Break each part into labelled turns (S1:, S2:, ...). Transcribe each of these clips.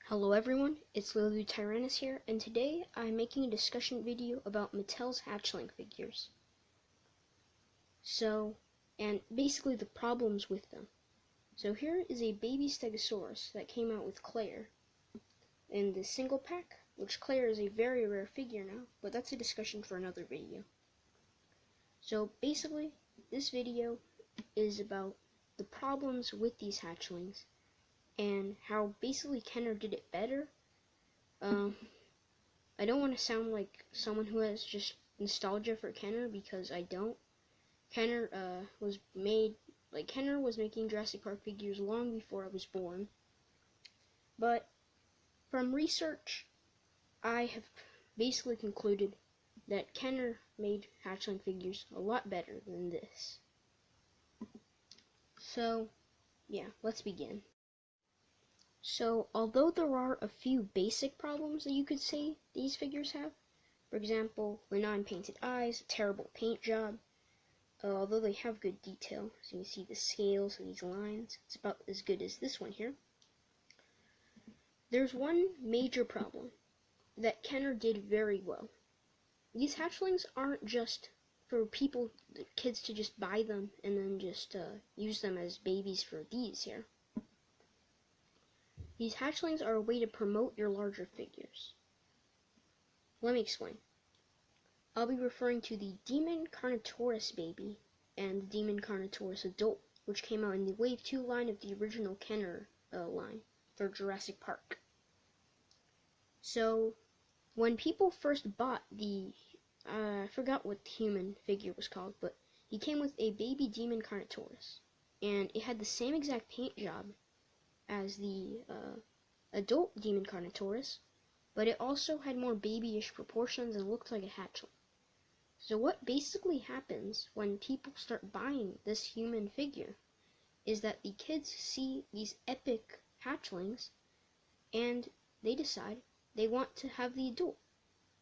S1: Hello everyone, it's Lulu Tyrannus here, and today I'm making a discussion video about Mattel's Hatchling figures. And basically the problems with them. So here is a baby Stegosaurus that came out with Claire in the single pack, which Claire is a very rare figure now, but that's a discussion for another video. So basically, this video is about the problems with these hatchlings and how basically Kenner did it better. I don't want to sound like someone who has just nostalgia for Kenner, because I don't. Kenner was making Jurassic Park figures long before I was born. But from research, I have basically concluded that Kenner made hatchling figures a lot better than this. So, yeah, let's begin. So, although there are a few basic problems that you could say these figures have, for example, the non-painted eyes, a terrible paint job, although they have good detail, so you see the scales of these lines, it's about as good as this one here. There's one major problem that Kenner did very well. These hatchlings aren't just for kids to just buy them and then just use them as babies for these here. These hatchlings are a way to promote your larger figures. Let me explain. I'll be referring to the Demon Carnotaurus baby and the Demon Carnotaurus adult, which came out in the Wave 2 line of the original Kenner line for Jurassic Park. So, when people first bought I forgot what the human figure was called, but he came with a baby Demon Carnotaurus, and it had the same exact paint job as the adult Demon Carnotaurus, but it also had more babyish proportions and looked like a hatchling. So what basically happens when people start buying this human figure is that the kids see these epic hatchlings and they decide they want to have the adult,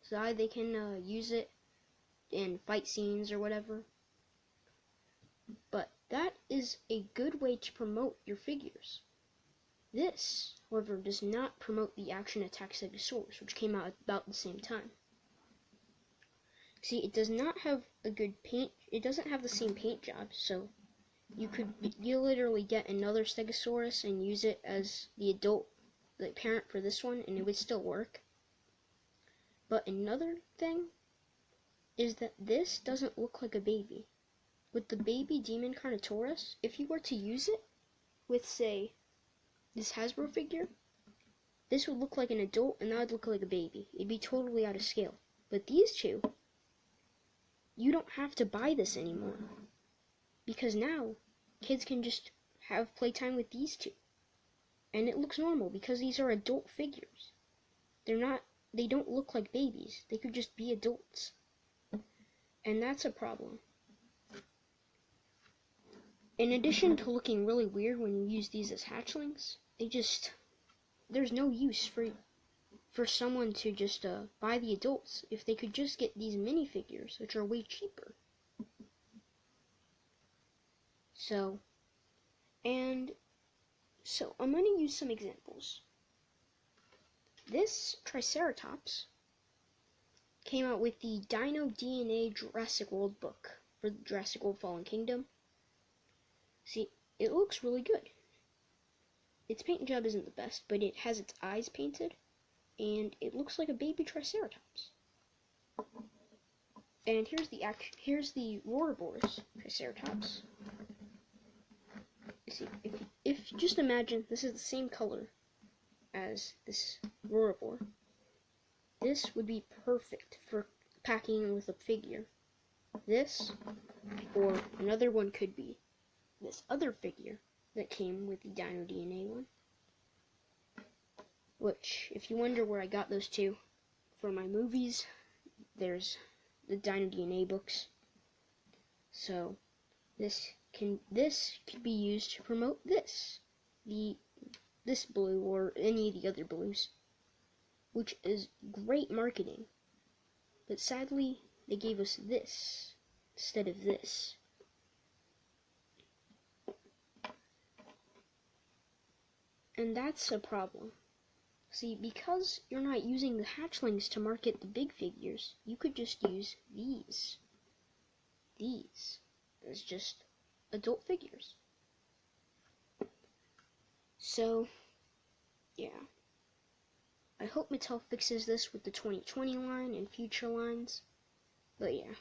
S1: so they can use it in fight scenes or whatever. But that is a good way to promote your figures. This, however, does not promote the Action Attack Stegosaurus, which came out about the same time. See, it does not have a good paint. It doesn't have the same paint job, so you literally get another Stegosaurus and use it as the adult, the parent for this one, and it would still work. But another thing is that this doesn't look like a baby. With the baby Demon Carnotaurus, if you were to use it with, say, this Hasbro figure, this would look like an adult and that would look like a baby. It'd be totally out of scale. But these two, you don't have to buy this anymore, because now kids can just have playtime with these two, and it looks normal because these are adult figures. They don't look like babies. They could just be adults, and that's a problem. In addition to looking really weird when you use these as hatchlings, there's no use for someone to just buy the adults if they could just get these minifigures, which are way cheaper. So I'm going to use some examples. This Triceratops came out with the Dino DNA Jurassic World book for the Jurassic World Fallen Kingdom. See, it looks really good. Its paint job isn't the best, but it has its eyes painted, and it looks like a baby Triceratops. And here's the Ouroboros Triceratops. See, if just imagine this is the same color as this Ouroboros, this would be perfect for packing with a figure. This, or another one could be this other figure that came with the Dino DNA one. Which, if you wonder where I got those two for my movies, there's the Dino DNA books. So this could be used to promote this blue or any of the other blues, which is great marketing. But sadly, they gave us this instead of this. And that's a problem. See, because you're not using the hatchlings to market the big figures, you could just use these as just adult figures. So, yeah. I hope Mattel fixes this with the 2020 line and future lines. But yeah,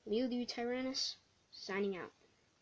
S1: Mew Tyrannus, signing out.